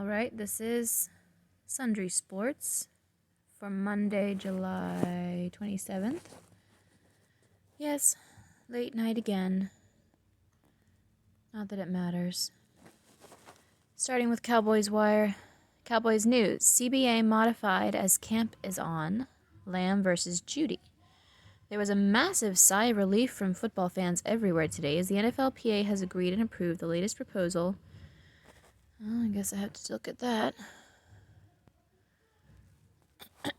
right, this is Sundry Sports for Monday, July 27th. Yes, late night again. Not that it matters. Starting with Cowboys Wire. Cowboys News. CBA modified as camp is on. Lamb versus Judy. There was a massive sigh of relief from football fans everywhere today as the NFLPA has agreed and approved the latest proposal. Oh, I guess I have to look at that.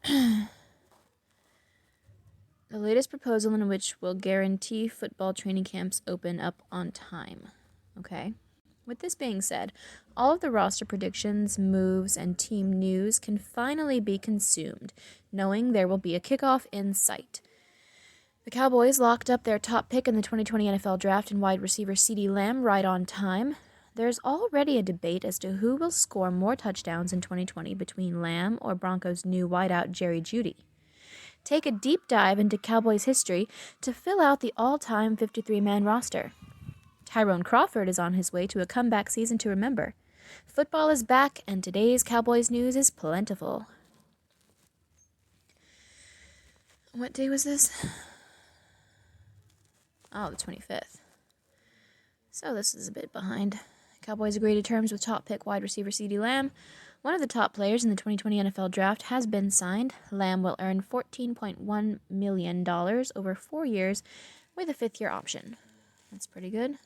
The latest proposal in which will guarantee football training camps open up on time. Okay. With this being said, all of the roster predictions, moves, and team news can finally be consumed, knowing there will be a kickoff in sight. The Cowboys locked up their top pick in the 2020 NFL Draft in wide receiver CeeDee Lamb right on time. There's already a debate as to who will score more touchdowns in 2020 between Lamb or Broncos' new wideout Jerry Jeudy. Take a deep dive into Cowboys history to fill out the all-time 53-man roster. Tyrone Crawford is on his way to a comeback season to remember. Football is back, and today's Cowboys news is plentiful. What day was this? Oh, the 25th. So this is a bit behind. Cowboys agree to terms with top pick wide receiver CeeDee Lamb. One of the top players in the 2020 NFL Draft has been signed. Lamb will earn $14.1 million over 4 years with a fifth-year option. That's pretty good.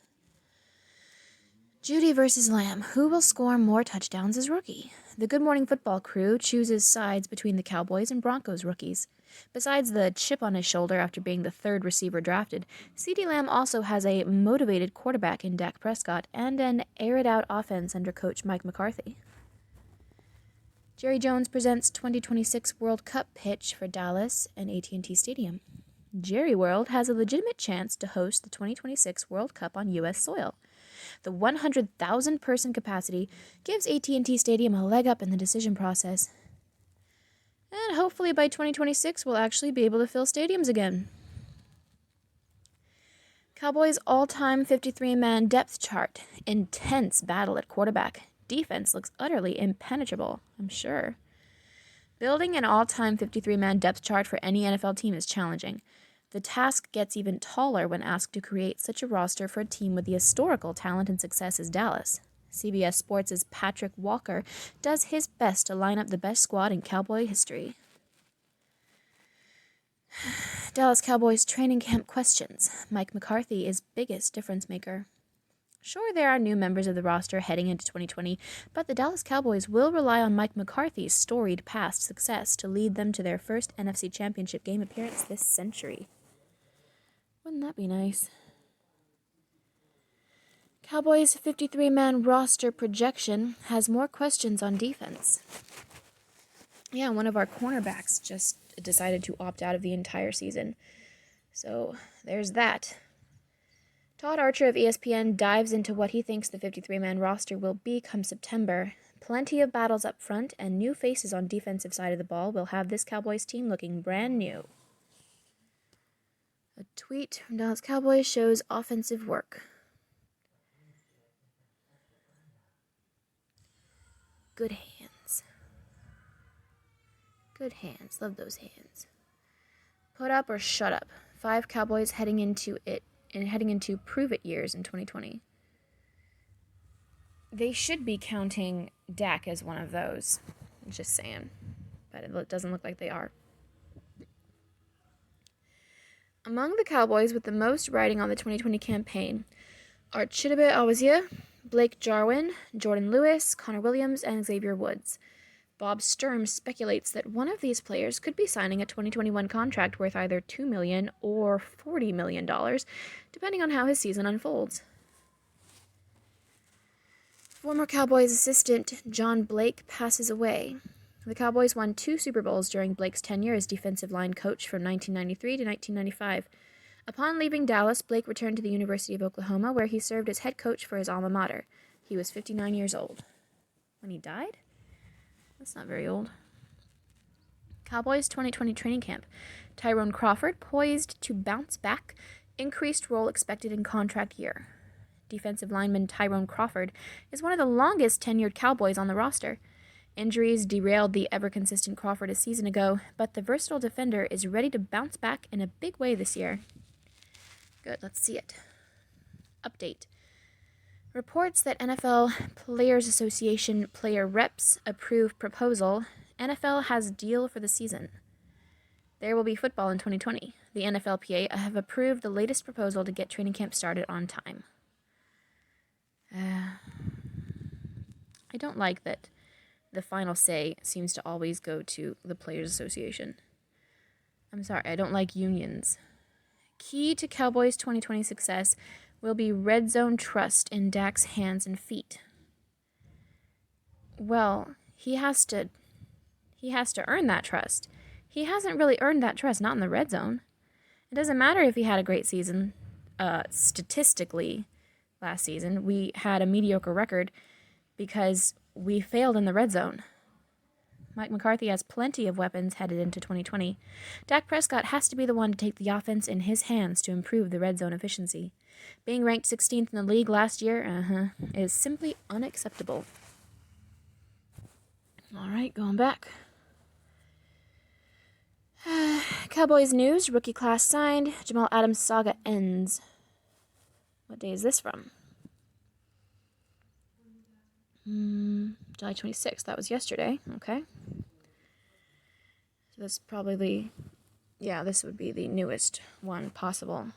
Jeudy versus Lamb. Who will score more touchdowns as rookie? The Good Morning Football crew chooses sides between the Cowboys and Broncos rookies. Besides the chip on his shoulder after being the third receiver drafted, CeeDee Lamb also has a motivated quarterback in Dak Prescott and an air-it-out offense under coach Mike McCarthy. Jerry Jones presents 2026 World Cup pitch for Dallas and AT&T Stadium. Jerry World has a legitimate chance to host the 2026 World Cup on U.S. soil. The 100,000-person capacity gives AT&T Stadium a leg up in the decision process. And hopefully by 2026, we'll actually be able to fill stadiums again. Cowboys' all-time 53-man depth chart. Intense battle at quarterback. Defense looks utterly impenetrable, I'm sure. Building an all-time 53-man depth chart for any NFL team is challenging. The task gets even taller when asked to create such a roster for a team with the historical talent and success as Dallas. CBS Sports' Patrick Walker does his best to line up the best squad in Cowboy history. Dallas Cowboys training camp questions. Mike McCarthy is biggest difference maker. Sure, there are new members of the roster heading into 2020, but the Dallas Cowboys will rely on Mike McCarthy's storied past success to lead them to their first NFC Championship game appearance this century. Wouldn't that be nice? Cowboys' 53-man roster projection has more questions on defense. Yeah, one of our cornerbacks just decided to opt out of the entire season. So, there's that. Todd Archer of ESPN dives into what he thinks the 53-man roster will be come September. Plenty of battles up front and new faces on defensive side of the ball will have this Cowboys team looking brand new. A tweet from Dallas Cowboys shows offensive work. Good hands. Good hands. Love those hands. Put up or shut up. 5 Cowboys heading into prove-it years in 2020. They should be counting Dak as one of those. I'm just saying. But it doesn't look like they are. Among the Cowboys with the most riding on the 2020 campaign are Chidobe Awuzie, Blake Jarwin, Jordan Lewis, Connor Williams, and Xavier Woods. Bob Sturm speculates that one of these players could be signing a 2021 contract worth either $2 million or $40 million, depending on how his season unfolds. Former Cowboys assistant John Blake passes away. The Cowboys won 2 Super Bowls during Blake's tenure as defensive line coach from 1993 to 1995. Upon leaving Dallas, Blake returned to the University of Oklahoma, where he served as head coach for his alma mater. He was 59 years old. When he died? That's not very old. Cowboys 2020 training camp. Tyrone Crawford poised to bounce back. Increased role expected in contract year. defensive lineman Tyrone Crawford is one of the longest tenured Cowboys on the roster. Injuries derailed the ever-consistent Crawford a season ago, but the versatile defender is ready to bounce back in a big way this year. Good, let's see it. Update. Reports that NFL Players Association player reps approve proposal. NFL has deal for the season. There will be football in 2020. The NFLPA have approved the latest proposal to get training camp started on time. I don't like that the final say seems to always go to the Players Association. I'm sorry, I don't like unions. Key to Cowboys' 2020 success will be red zone trust in Dak's hands and feet. Well, he has to earn that trust. He hasn't really earned that trust, not in the red zone. It doesn't matter if he had a great season. Statistically, last season, we had a mediocre record because we failed in the red zone. Mike McCarthy has plenty of weapons headed into 2020. Dak Prescott has to be the one to take the offense in his hands to improve the red zone efficiency. Being ranked 16th in the league last year, is simply unacceptable. All right, going back. Cowboys news, rookie class signed, Jamal Adams saga ends. What day is this from? July 26th, that was yesterday, okay. So that's probably this would be the newest one possible.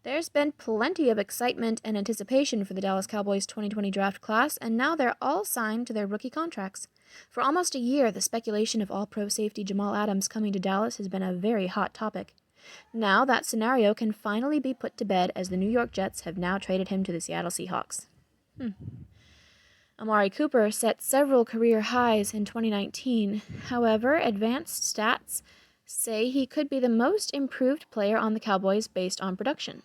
There's been plenty of excitement and anticipation for the Dallas Cowboys 2020 draft class, and now they're all signed to their rookie contracts. For almost a year, the speculation of all-pro safety Jamal Adams coming to Dallas has been a very hot topic. Now that scenario can finally be put to bed as the New York Jets have now traded him to the Seattle Seahawks. Amari Cooper set several career highs in 2019. However, advanced stats say he could be the most improved player on the Cowboys based on production.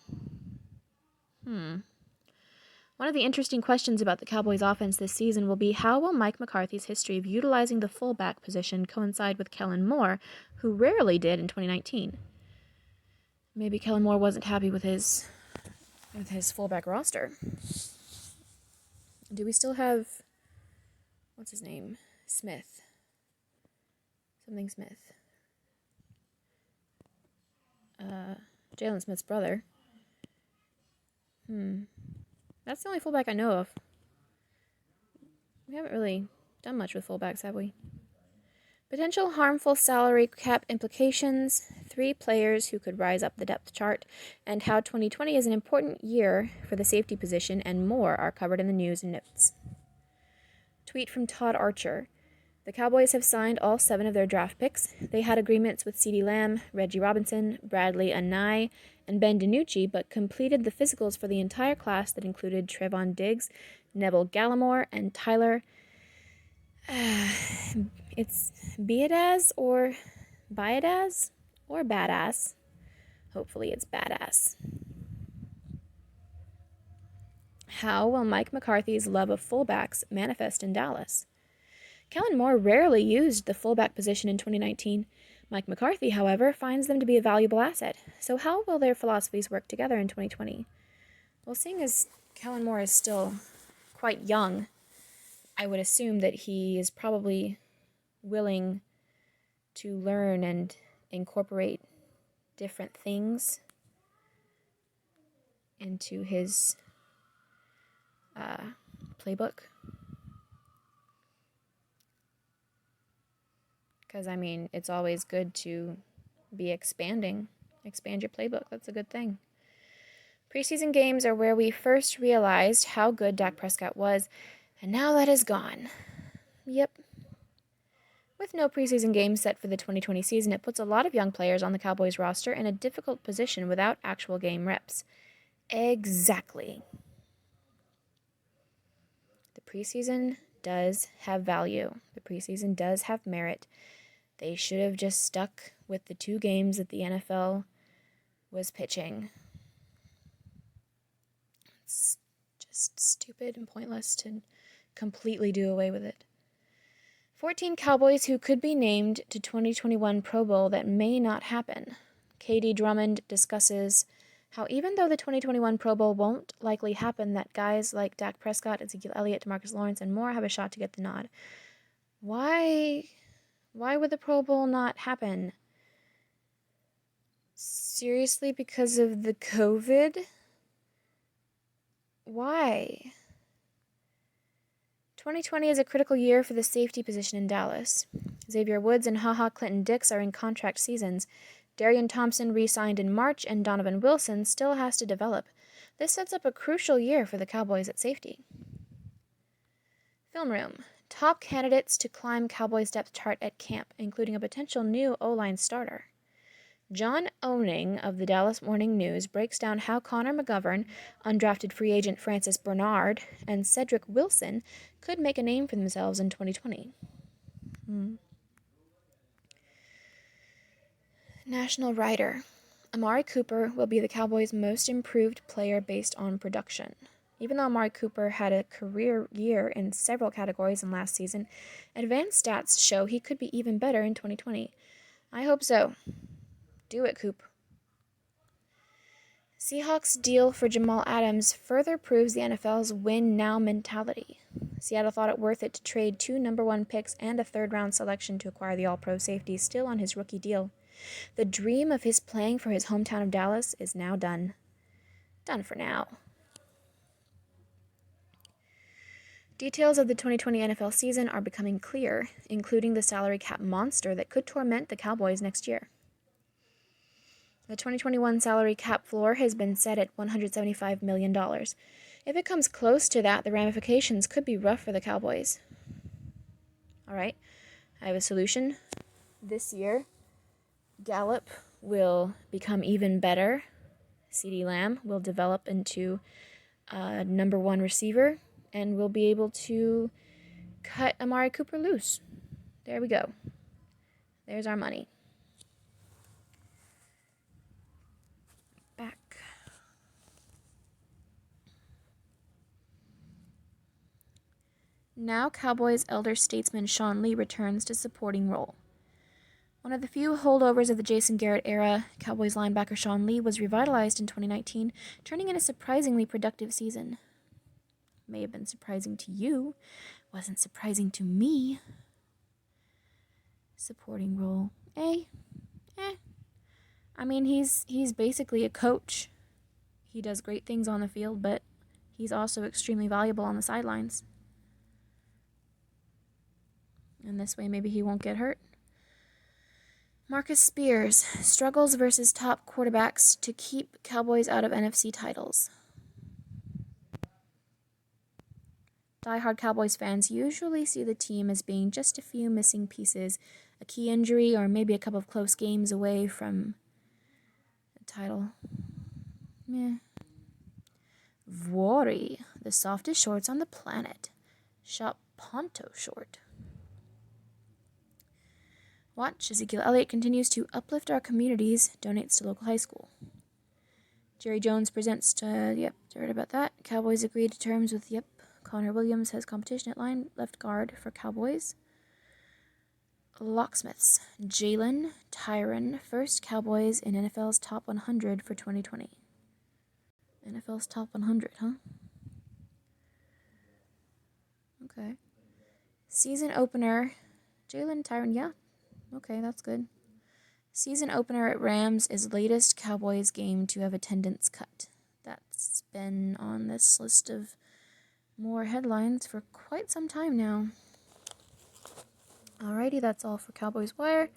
One of the interesting questions about the Cowboys' offense this season will be how will Mike McCarthy's history of utilizing the fullback position coincide with Kellen Moore, who rarely did in 2019. Maybe Kellen Moore wasn't happy with his fullback roster. Do we still have, what's his name? Smith. Something Smith. Jalen Smith's brother. That's the only fullback I know of. We haven't really done much with fullbacks, have we? Potential harmful salary cap implications, 3 players who could rise up the depth chart, and how 2020 is an important year for the safety position, and more are covered in the news and notes. Tweet from Todd Archer. The Cowboys have signed all 7 of their draft picks. They had agreements with CeeDee Lamb, Reggie Robinson, Bradley Anae, and Ben DiNucci, but completed the physicals for the entire class that included Trevon Diggs, Neville Gallimore, and Tyler. It's Biadasz or Biadasz or Badass. Hopefully it's Badass. How will Mike McCarthy's love of fullbacks manifest in Dallas? Kellen Moore rarely used the fullback position in 2019. Mike McCarthy, however, finds them to be a valuable asset. So how will their philosophies work together in 2020? Well, seeing as Kellen Moore is still quite young, I would assume that he is probably willing to learn and incorporate different things into his playbook. Because, I mean, it's always good to be expand your playbook. That's a good thing. Preseason games are where we first realized how good Dak Prescott was, and now that is gone. Yep. With no preseason games set for the 2020 season, it puts a lot of young players on the Cowboys roster in a difficult position without actual game reps. Exactly. The preseason does have value. The preseason does have merit. They should have just stuck with the 2 games that the NFL was pitching. It's just stupid and pointless to completely do away with it. 14 Cowboys who could be named to 2021 Pro Bowl that may not happen. Katie Drummond discusses how even though the 2021 Pro Bowl won't likely happen, that guys like Dak Prescott, Ezekiel Elliott, DeMarcus Lawrence, and more have a shot to get the nod. Why would the Pro Bowl not happen? Seriously, because of the COVID? Why? 2020 is a critical year for the safety position in Dallas. Xavier Woods and HaHa Clinton-Dix are in contract seasons. Darian Thompson re-signed in March, and Donovan Wilson still has to develop. This sets up a crucial year for the Cowboys at safety. Film room. Top candidates to climb Cowboys depth chart at camp, including a potential new O-line starter. John Owning of the Dallas Morning News breaks down how Connor McGovern, undrafted free agent Francis Bernard, and Cedric Wilson could make a name for themselves in 2020. National writer. Amari Cooper will be the Cowboys' most improved player based on production. Even though Amari Cooper had a career year in several categories in last season, advanced stats show he could be even better in 2020. I hope so. Do it, Coop. Seahawks' deal for Jamal Adams further proves the NFL's win-now mentality. Seattle thought it worth it to trade 2 number-1 picks and a third-round selection to acquire the All-Pro safety still on his rookie deal. The dream of his playing for his hometown of Dallas is now done. Done for now. Details of the 2020 NFL season are becoming clear, including the salary cap monster that could torment the Cowboys next year. The 2021 salary cap floor has been set at $175 million. If it comes close to that, the ramifications could be rough for the Cowboys. All right, I have a solution. This year, Gallup will become even better. CeeDee Lamb will develop into a number 1 receiver, and we'll be able to cut Amari Cooper loose. There we go. There's our money. Back. Now Cowboys elder statesman Sean Lee returns to supporting role. One of the few holdovers of the Jason Garrett era, Cowboys linebacker Sean Lee was revitalized in 2019, turning in a surprisingly productive season. May have been surprising to you, wasn't surprising to me. Supporting role. I mean, he's basically a coach. He does great things on the field, but he's also extremely valuable on the sidelines. And this way, maybe he won't get hurt. Marcus Spears struggles versus top quarterbacks to keep Cowboys out of NFC titles. Die-hard Cowboys fans usually see the team as being just a few missing pieces, a key injury, or maybe a couple of close games away from the title. Meh. Vori, the softest shorts on the planet. Shop Ponto short. Watch, Ezekiel Elliott continues to uplift our communities, donates to local high school. Jerry Jones presents to, read about that. Cowboys agreed to terms with, Connor Williams has competition at line left guard for Cowboys. Locksmiths, Jalen Tyron, first Cowboys in NFL's top 100 for 2020. NFL's top 100, huh? Okay. Season opener, Jalen Tyron, okay, that's good. Season opener at Rams is latest Cowboys game to have attendance cut. That's been on this list of more headlines for quite some time now. Alrighty, that's all for Cowboys Wire.